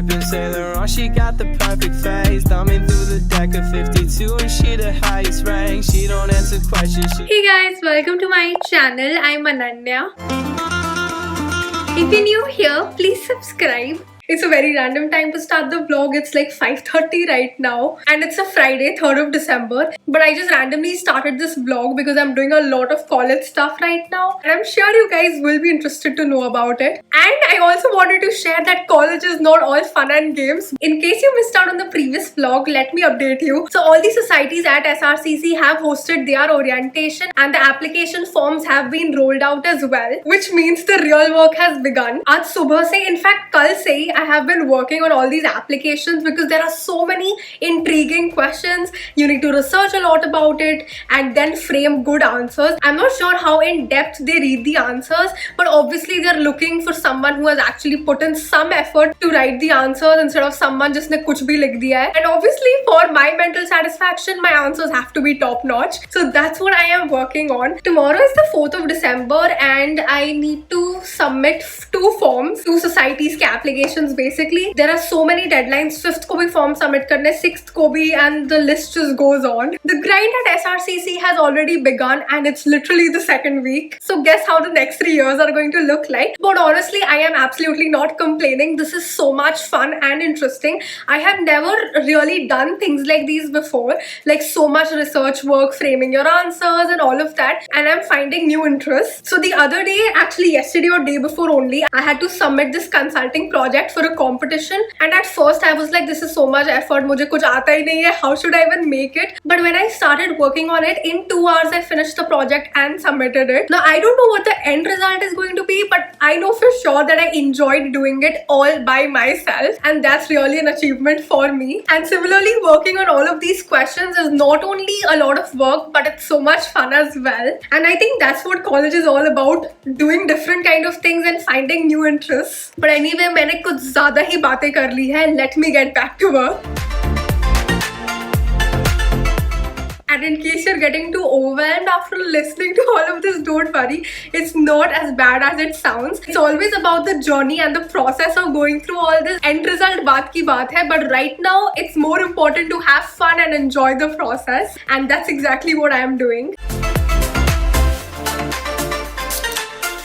dripping Sailor on, she got the perfect face. Thumbing through the deck of 52 and she the highest rank. She don't answer questions. Hey guys, welcome to my channel. I'm Ananya. If you're new here, please subscribe. It's a very random time to start the vlog. It's like 5:30 right now and it's a Friday, 3rd of December. But I just randomly started this vlog because I'm doing a lot of college stuff right now. And I'm sure you guys will be interested to know about it. And I also wanted to share that college is not all fun and games. In case you missed out on the previous vlog, let me update you. So all the societies at SRCC have hosted their orientation and the application forms have been rolled out as well. Which means the real work has begun. Aaj subah se, in fact kal se hi, I have been working on all these applications because there are so many intriguing questions. You need to research a lot about it and then frame good answers. I'm not sure how in depth they read the answers, but obviously they're looking for someone who has actually put in some effort to write the answers instead of someone just ne kuch bhi likh diya hai. And obviously for my mental satisfaction, my answers have to be top notch. So that's what I am working on. Tomorrow is the 4th of December and I need to submit 2 forms, 2 societies ke applications. Basically, there are so many deadlines. 5th ko bhi form submit karne, 6th ko bhi, and the list just goes on. The grind at SRCC has already begun and it's literally the 2nd week. So guess how the next 3 years are going to look like. But honestly, I am absolutely not complaining. This is so much fun and interesting. I have never really done things like these before. Like so much research work, framing your answers and all of that. And I'm finding new interests. So the other day, actually yesterday or day before only, I had to submit this consulting project for a competition, and at first I was like, this is so much effort, mujhe kuch aata hi nahi hai, how should I even make it? But when I started working on it, in 2 hours I finished the project and submitted it. Now I don't know what the end result is going to be, but I know for sure that I enjoyed doing it all by myself, and that's really an achievement for me. And similarly, working on all of these questions is not only a lot of work, but it's so much fun as well. And I think that's what college is all about, doing different kind of things and finding new interests. But anyway, मैंने कुछ ज़्यादा ही बातें कर ली है. Let me get back to work. And in case you're getting too overwhelmed after listening to all of this, don't worry. It's not as bad as it sounds. It's always about the journey and the process of going through all this. End result baat ki baat hai, but right now it's more important to have fun and enjoy the process. And that's exactly what I am doing.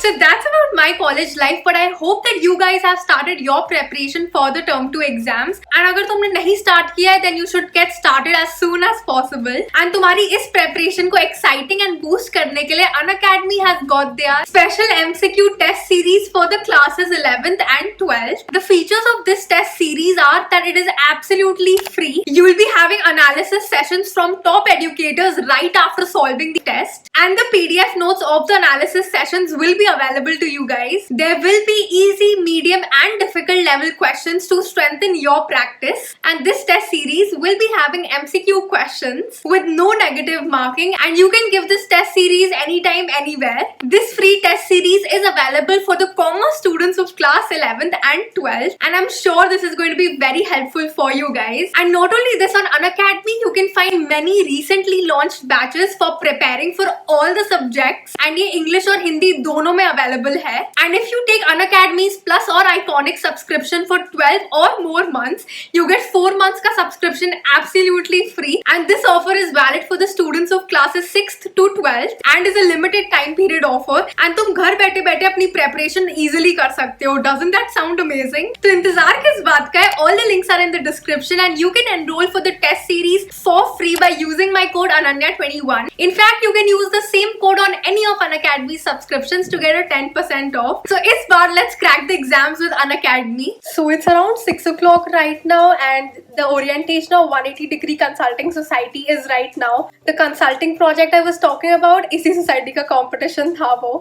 So that's about my college life, but I hope that you guys have started your preparation for the term 2 exams. And अगर तुमने नहीं start किया है, then you should get started as soon as possible. And तुम्हारी इस preparation को exciting and boost करने के लिए Unacademy has got their special MCQ test series for the classes 11th and 12th. The features of this test series are that it is absolutely free. You will be having analysis sessions from top educators right after solving the test. And the PDF notes of the analysis sessions will be available to you guys. There will be easy, medium and difficult level questions to strengthen your practice. And this test series will be having MCQ questions with no negative marking, and you can give this test series anytime, anywhere. This free test series is available for the commerce students of class 11th and 12th, and I'm sure this is going to be very helpful for you guys. And not only this, on Unacademy you can find many recently launched batches for preparing for all the subjects, and ये English और हिंदी दोनों में available है. And if you take Unacademy's Plus or Iconic subscription for 12 or more months, you get 4 months का subscription absolutely free. And this offer is valid for the students of classes 6th to 12th and is a limited time period offer. And तुम घर बैठे बैठे अपनी preparation easily कर सकते हो. Doesn't that sound amazing? तो इंतजार किस बात का है? All the links are in the description and you can enroll for the test series for free by using my code Ananya21. In fact, you can use the same code on any of Unacademy's subscriptions to get a 10% off. So इस बार let's crack the exams with Unacademy. So it's around 6 o'clock right now and the orientation of 180-degree Consulting Society is right now. The consulting project I was talking about, इसी society का competition था वो.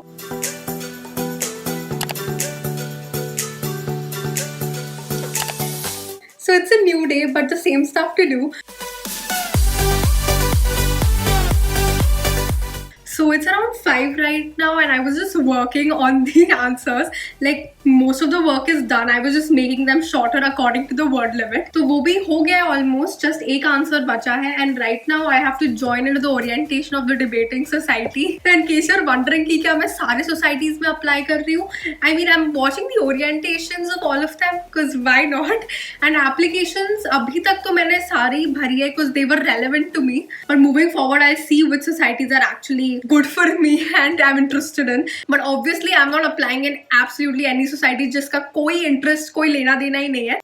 So it's a new day but the same stuff to do. So So it's around 5 right now and I was just working on the answers. Like most of the work is done. I was just making them shorter according to the word limit. तो वो भी हो गया almost. Just एक answer बचा है and right now I have to join into the orientation of the debating society. So in case you're wondering कि क्या मैं सारे societies में apply कर रही हूँ, I mean I'm watching the orientations of all of them because why not? And applications अभी तक तो मैंने सारी भरी है because they were relevant to me. But moving forward I'll see which societies are actually good for me and I'm interested in. But obviously I'm not applying in absolutely any society जिसका कोई interest कोई लेना देना ही नहीं है.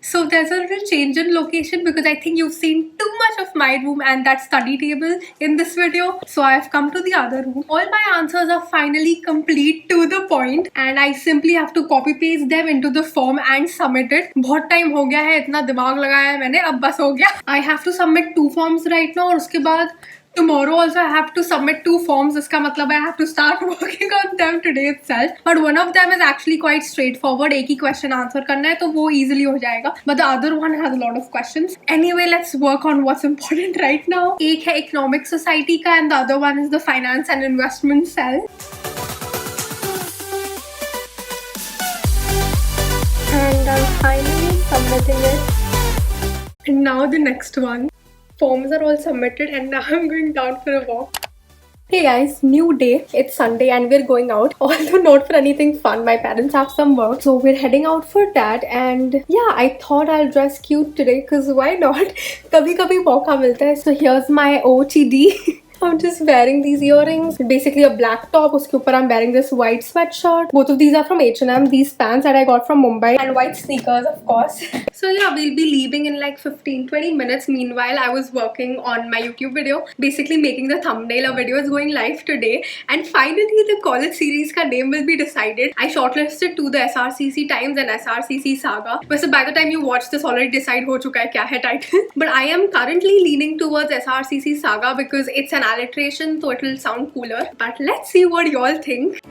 So there's a little change in location because I think you've seen too much of my room and that study table in this video. So I've come to the other room. All my answers are finally complete to the point and I simply have to copy paste them into the form and submit it. बहुत time हो गया है, इतना दिमाग लगाया है मैंने, अब बस हो गया. I have to submit 2 forms right now और उसके बाद tomorrow also I have to submit 2 forms. इसका मतलब I have to start working on them today itself. But one of them is actually quite straightforward. एक ही question answer करना है तो वो easily हो जाएगा. But the other one has a lot of questions. Anyway, let's work on what's important right now. एक है economic society का and the other one is the finance and investment cell. And I'm finally submitting it. And now the next one. Forms are all submitted and now I'm going down for a walk. Hey guys, new day. It's Sunday and we're going out. Although not for anything fun. My parents have some work. So we're heading out for that. And yeah, I thought I'll dress cute today because why not? Kabhi kabhi mauka milta hai. So here's my OOTD. I'm just wearing these earrings. Basically a black top. Uske upar I'm wearing this white sweatshirt. Both of these are from H&M. These pants that I got from Mumbai. And white sneakers, of course. So yeah, we'll be leaving in like 15-20 minutes. Meanwhile, I was working on my YouTube video. Basically making the thumbnail. A video is going live today. And finally, the college series ka name will be decided. I shortlisted to the SRCC Times and SRCC Saga. But by the time you watch this, already decide ho chuka hai kya hai title. But I am currently leaning towards SRCC Saga because it's an alliteration, so it will sound cooler. But let's see what y'all think.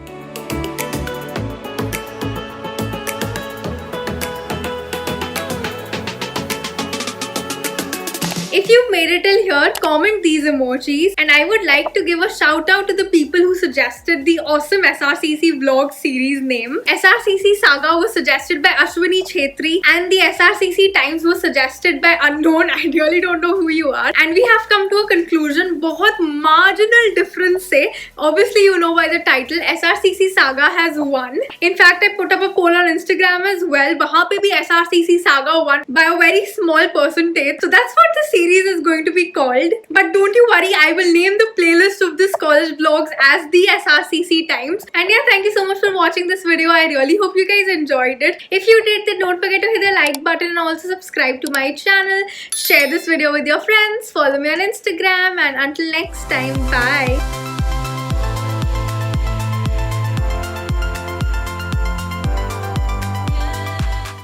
If you've made it till here, comment these emojis. And I would like to give a shout out to the people who suggested the awesome SRCC vlog series name. SRCC Saga was suggested by Ashwini Chhetri and the SRCC Times was suggested by unknown. I really don't know who you are. And we have come to a conclusion. बहुत marginal difference से. Obviously you know by the title, SRCC Saga has won. In fact, I put up a poll on Instagram as well. वहाँ पे भी SRCC Saga won by a very small percentage. So that's what the series is going to be called. But don't you worry, I will name the playlist of this college vlogs as the SRCC Times. And yeah, thank you so much for watching this video. I really hope you guys enjoyed it. If you did, then don't forget to hit the like button and also subscribe to my channel. Share this video with your friends. Follow me on Instagram and until next time, bye.